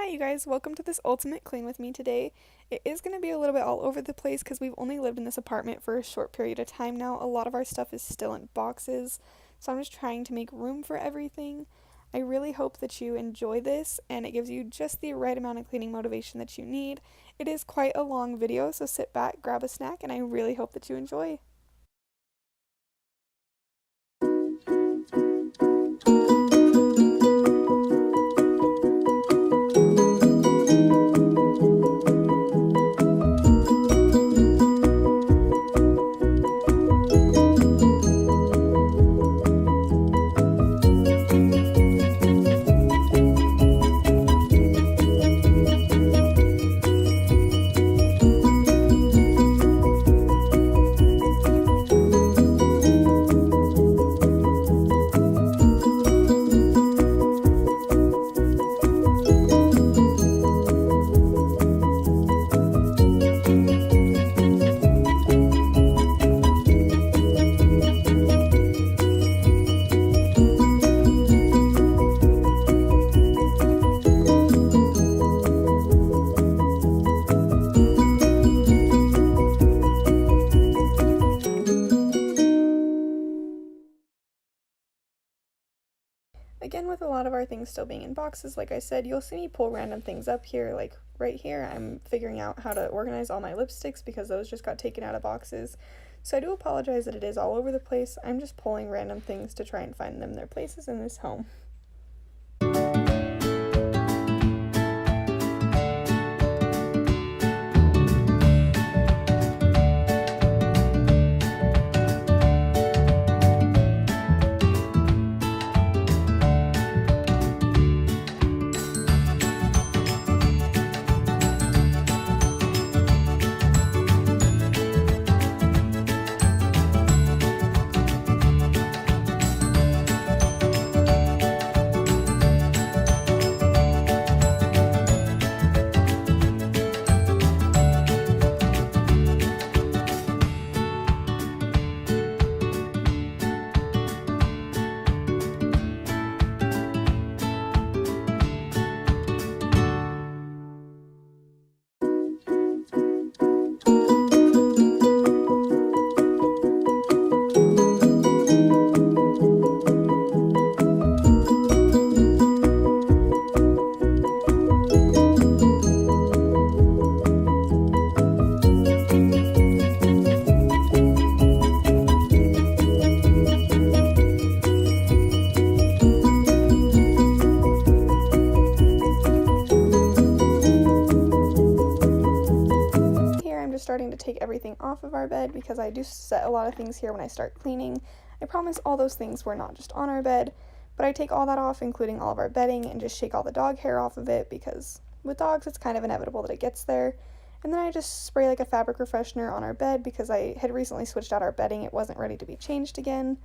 Hi you guys, welcome to this ultimate clean with me today. It is going to be a little bit all over the place because we've only lived in this apartment for a short period of time now. A lot of our stuff is still in boxes, so I'm just trying to make room for everything. I really hope that you enjoy this and it gives you just the right amount of cleaning motivation that you need. It is quite a long video, so sit back, grab a snack, and I really hope that you enjoy. Again, with a lot of our things still being in boxes, like I said, you'll see me pull random things up here, like right here. I'm figuring out how to organize all my lipsticks because those just got taken out of boxes. So I do apologize that it is all over the place. I'm just pulling random things to try and find them their places in this home. Starting to take everything off of our bed because I do set a lot of things here when I start cleaning. I promise all those things were not just on our bed, but I take all that off, including all of our bedding, and just shake all the dog hair off of it because with dogs it's kind of inevitable that it gets there. And then I just spray like a fabric refreshener on our bed because I had recently switched out our bedding. It wasn't ready to be changed again.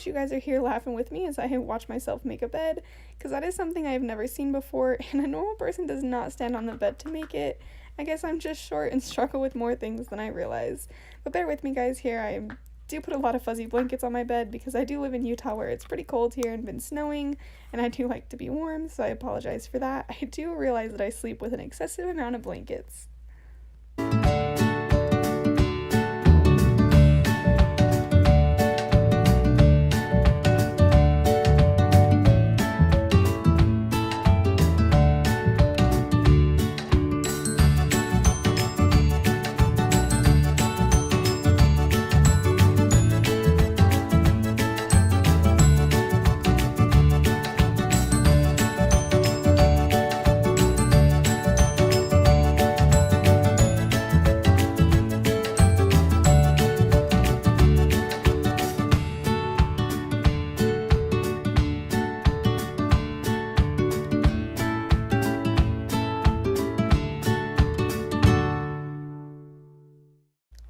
You guys are here laughing with me as I watch myself make a bed, because that is something I've never seen before, and a normal person does not stand on the bed to make it. I guess I'm just short and struggle with more things than I realize. But bear with me guys here. I do put a lot of fuzzy blankets on my bed because I do live in Utah where it's pretty cold here and been snowing, and I do like to be warm, so I apologize for that. I do realize that I sleep with an excessive amount of blankets.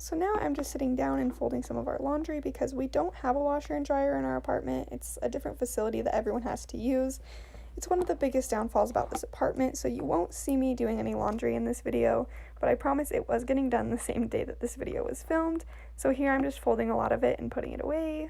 So now I'm just sitting down and folding some of our laundry because we don't have a washer and dryer in our apartment. It's a different facility that everyone has to use. It's one of the biggest downfalls about this apartment, so you won't see me doing any laundry in this video, but I promise it was getting done the same day that this video was filmed, so here I'm just folding a lot of it and putting it away.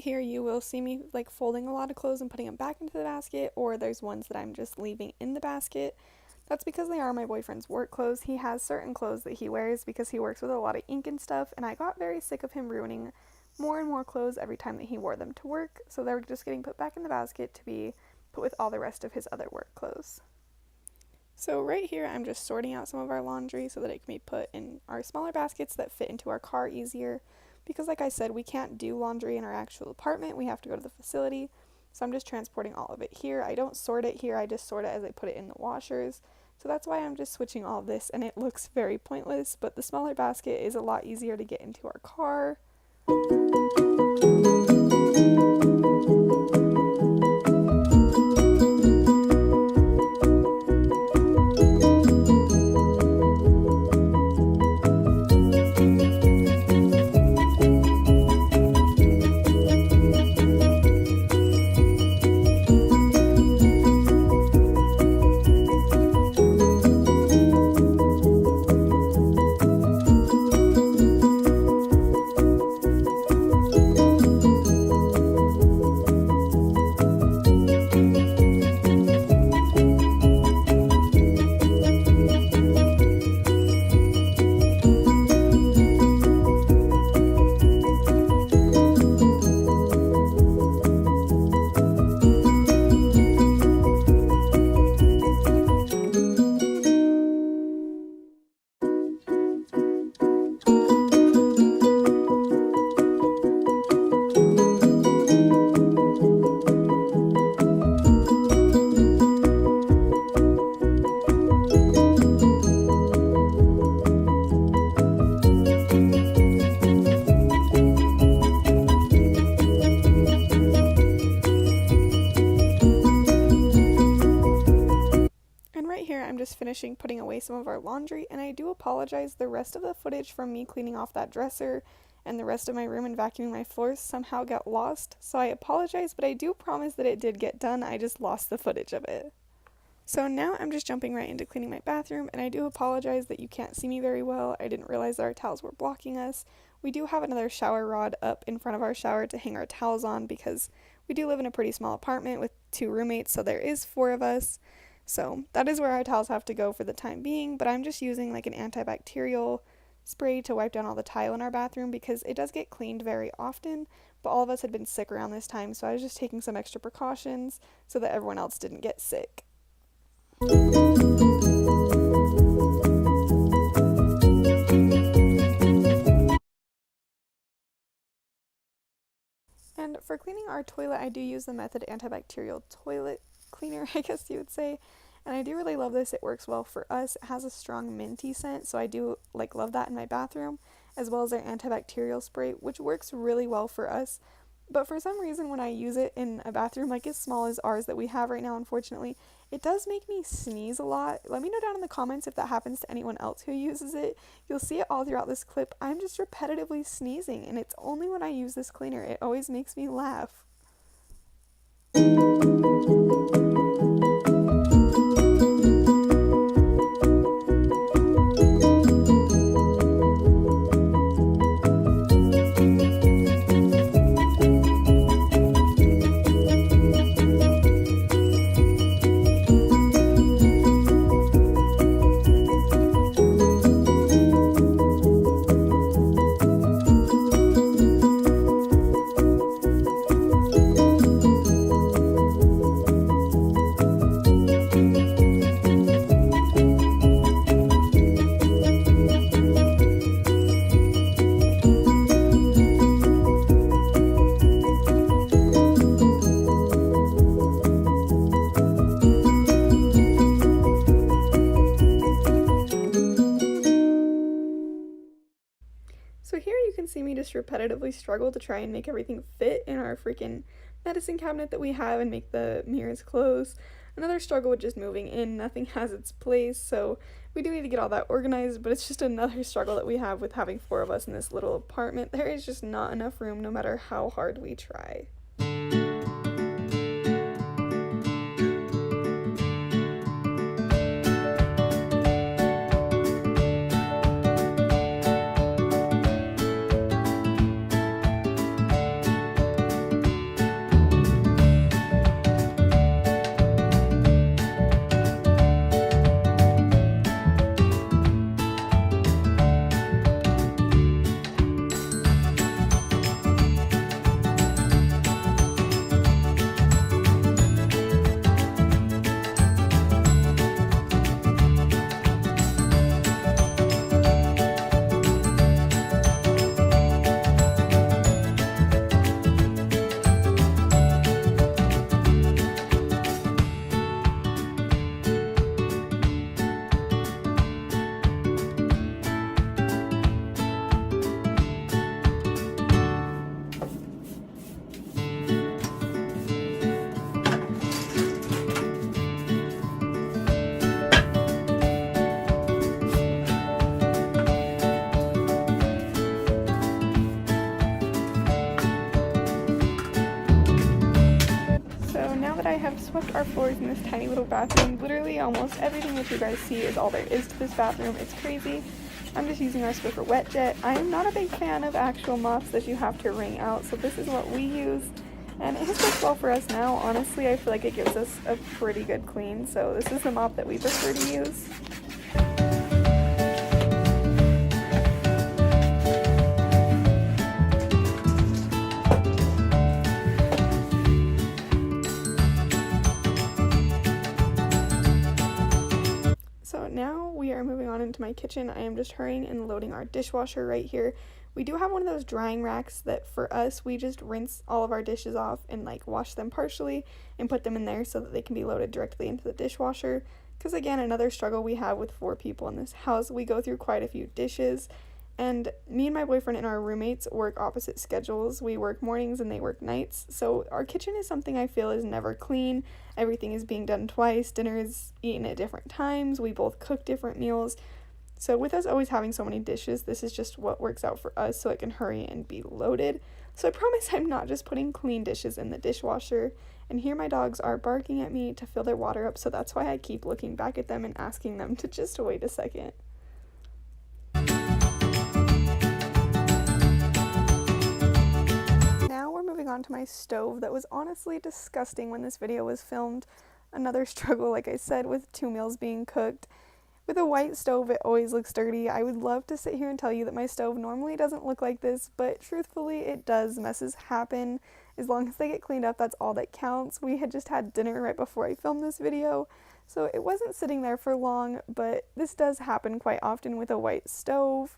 Here you will see me like folding a lot of clothes and putting them back into the basket, or there's ones that I'm just leaving in the basket. That's because they are my boyfriend's work clothes. He has certain clothes that he wears because he works with a lot of ink and stuff, and I got very sick of him ruining more and more clothes every time that he wore them to work, so they were just getting put back in the basket to be put with all the rest of his other work clothes. So right here I'm just sorting out some of our laundry so that it can be put in our smaller baskets that fit into our car easier. Because like I said, we can't do laundry in our actual apartment, we have to go to the facility, so I'm just transporting all of it here. I don't sort it here, I just sort it as I put it in the washers, so that's why I'm just switching all of this, and it looks very pointless, but the smaller basket is a lot easier to get into our car. I'm just finishing putting away some of our laundry, and I do apologize. The rest of the footage from me cleaning off that dresser and the rest of my room and vacuuming my floors somehow got lost, so I apologize, but I do promise that it did get done. I just lost the footage of it. So now I'm just jumping right into cleaning my bathroom, and I do apologize that you can't see me very well. I didn't realize that our towels were blocking us. We do have another shower rod up in front of our shower to hang our towels on because we do live in a pretty small apartment with 2 roommates, so there is 4 of us. So that is where our towels have to go for the time being, but I'm just using like an antibacterial spray to wipe down all the tile in our bathroom because it does get cleaned very often, but all of us had been sick around this time, so I was just taking some extra precautions so that everyone else didn't get sick. And for cleaning our toilet, I do use the Method antibacterial toilet cleaner, I guess you would say. And I do really love this. It works well for us. It has a strong minty scent, so I do love that in my bathroom, as well as our antibacterial spray, which works really well for us. But for some reason, when I use it in a bathroom like as small as ours that we have right now, unfortunately, it does make me sneeze a lot. Let me know down in the comments if that happens to anyone else who uses it. You'll see it all throughout this clip. I'm just repetitively sneezing, and it's only when I use this cleaner. It always makes me laugh. So here you can see me just repetitively struggle to try and make everything fit in our freaking medicine cabinet that we have and make the mirrors close. Another struggle with just moving in, nothing has its place, so we do need to get all that organized, but it's just another struggle that we have with having 4 of us in this little apartment. There is just not enough room no matter how hard we try. I have swept our floors in this tiny little bathroom. Literally almost everything that you guys see is all there is to this bathroom. It's crazy. I'm just using our Swiffer wet jet. I am not a big fan of actual mops that you have to wring out, so this is what we use. And it has worked well for us now. Honestly, I feel like it gives us a pretty good clean, so this is the mop that we prefer to use. Now we are moving on into my kitchen. I am just hurrying and loading our dishwasher right here. We do have one of those drying racks that for us, we just rinse all of our dishes off and like wash them partially and put them in there so that they can be loaded directly into the dishwasher. Because again, another struggle we have with 4 people in this house, we go through quite a few dishes. And me and my boyfriend and our roommates work opposite schedules. We work mornings and they work nights. So our kitchen is something I feel is never clean. Everything is being done twice. Dinner is eaten at different times. We both cook different meals. So with us always having so many dishes, this is just what works out for us so it can hurry and be loaded. So I promise I'm not just putting clean dishes in the dishwasher. And here my dogs are barking at me to fill their water up. So that's why I keep looking back at them and asking them to just wait a second. On to my stove that was honestly disgusting when this video was filmed. Another struggle, like I said, with 2 meals being cooked. With a white stove, it always looks dirty. I would love to sit here and tell you that my stove normally doesn't look like this, but truthfully, it does. Messes happen. As long as they get cleaned up, that's all that counts. We had just had dinner right before I filmed this video, so it wasn't sitting there for long, but this does happen quite often with a white stove.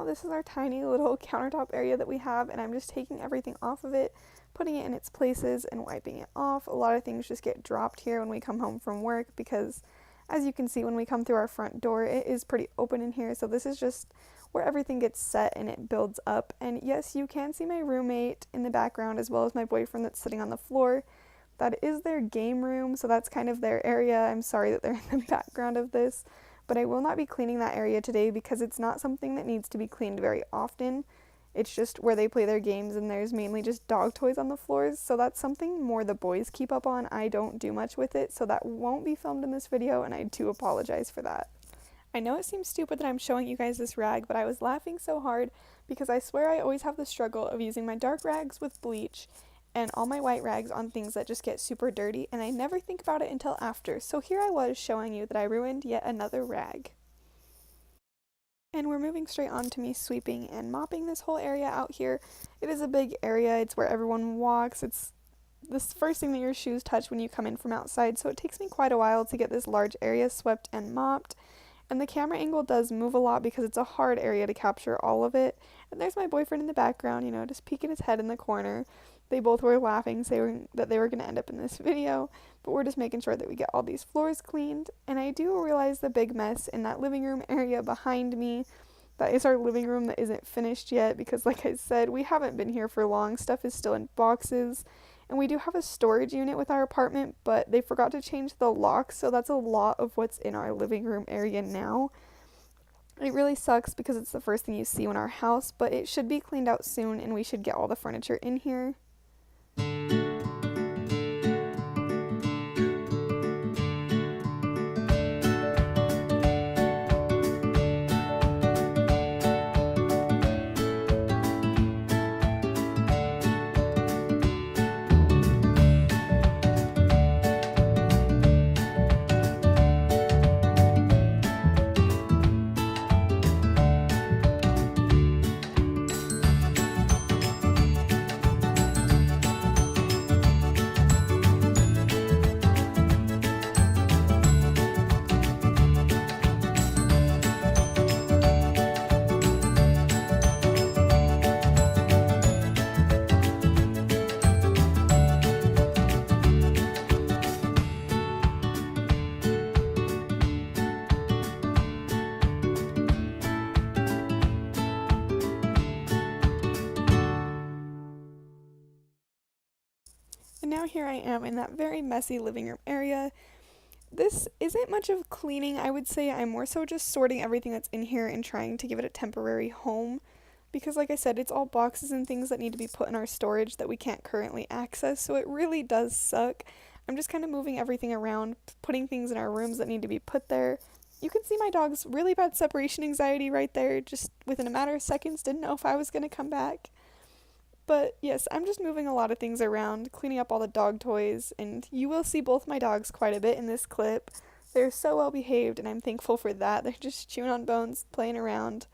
this is our tiny little countertop area that we have, and I'm just taking everything off of it, putting it in its places and wiping it off. A lot of things just get dropped here when we come home from work because, as you can see, when we come through our front door, it is pretty open in here. So this is just where everything gets set and it builds up. And yes, you can see my roommate in the background as well as my boyfriend that's sitting on the floor. That is their game room, so that's kind of their area. I'm sorry that they're in the background of this, but I will not be cleaning that area today because it's not something that needs to be cleaned very often. It's just where they play their games, and there's mainly just dog toys on the floors, so that's something more the boys keep up on. I don't do much with it, so that won't be filmed in this video, and I do apologize for that. I know it seems stupid that I'm showing you guys this rag, but I was laughing so hard because I swear I always have the struggle of using my dark rags with bleach and all my white rags on things that just get super dirty, and I never think about it until after. So here I was showing you that I ruined yet another rag. And we're moving straight on to me sweeping and mopping this whole area out here. It is a big area. It's where everyone walks. It's the first thing that your shoes touch when you come in from outside, so it takes me quite a while to get this large area swept and mopped. And the camera angle does move a lot because it's a hard area to capture all of it. And there's my boyfriend in the background, you know, just peeking his head in the corner. They both were laughing, saying that they were going to end up in this video, but we're just making sure that we get all these floors cleaned. And I do realize the big mess in that living room area behind me. That is our living room that isn't finished yet because, like I said, we haven't been here for long. Stuff is still in boxes. And we do have a storage unit with our apartment, but they forgot to change the locks, so that's a lot of what's in our living room area now. It really sucks because it's the first thing you see in our house, but it should be cleaned out soon and we should get all the furniture in here. And now here I am in that very messy living room area. This isn't much of cleaning, I would say. I'm more so just sorting everything that's in here and trying to give it a temporary home. Because like I said, it's all boxes and things that need to be put in our storage that we can't currently access, so it really does suck. I'm just kind of moving everything around, putting things in our rooms that need to be put there. You can see my dog's really bad separation anxiety right there, just within a matter of seconds, didn't know if I was going to come back. But yes, I'm just moving a lot of things around, cleaning up all the dog toys, and you will see both my dogs quite a bit in this clip. They're so well behaved, and I'm thankful for that. They're just chewing on bones, playing around.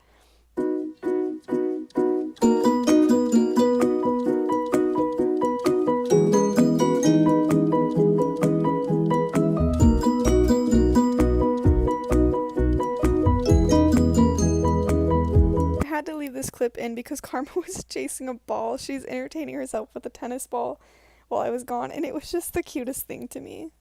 To leave this clip in because Karma was chasing a ball. She's entertaining herself with a tennis ball while I was gone, and it was just the cutest thing to me.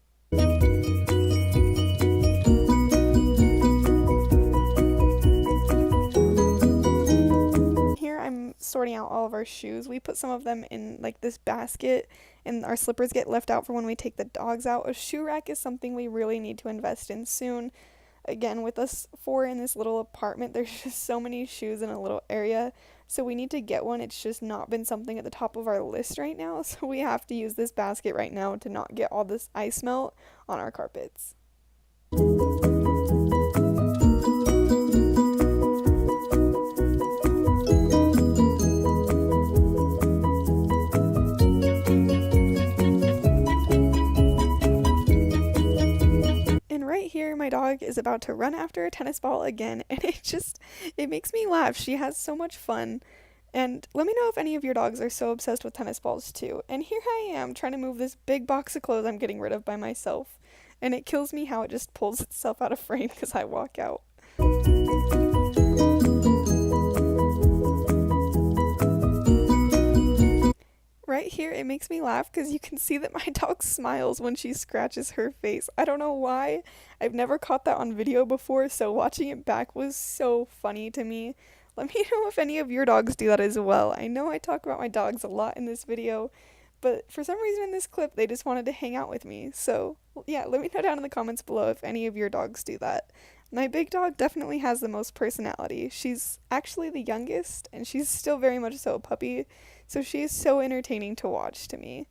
Here I'm sorting out all of our shoes. We put some of them in like this basket, and our slippers get left out for when we take the dogs out. A shoe rack is something we really need to invest in soon. Again, with us four in this little apartment, there's just so many shoes in a little area, so we need to get one. It's just not been something at the top of our list right now, so we have to use this basket right now to not get all this ice melt on our carpets. Here my dog is about to run after a tennis ball again, and it makes me laugh. She has so much fun. And let me know if any of your dogs are so obsessed with tennis balls too. And here I am trying to move this big box of clothes I'm getting rid of by myself, and it kills me how it just pulls itself out of frame because I walk out. right here, it makes me laugh because you can see that my dog smiles when she scratches her face. I don't know why. I've never caught that on video before, so watching it back was so funny to me. Let me know if any of your dogs do that as well. I know I talk about my dogs a lot in this video, but for some reason in this clip, they just wanted to hang out with me. So, yeah, let me know down in the comments below if any of your dogs do that. My big dog definitely has the most personality. She's actually the youngest, and she's still very much so a puppy, so she is so entertaining to watch to me.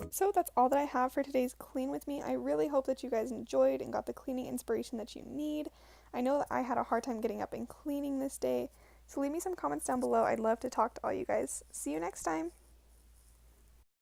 So that's all that I have for today's clean with me. I really hope that you guys enjoyed and got the cleaning inspiration that you need. I know that I had a hard time getting up and cleaning this day, so leave me some comments down below. I'd love to talk to all you guys. See you next time.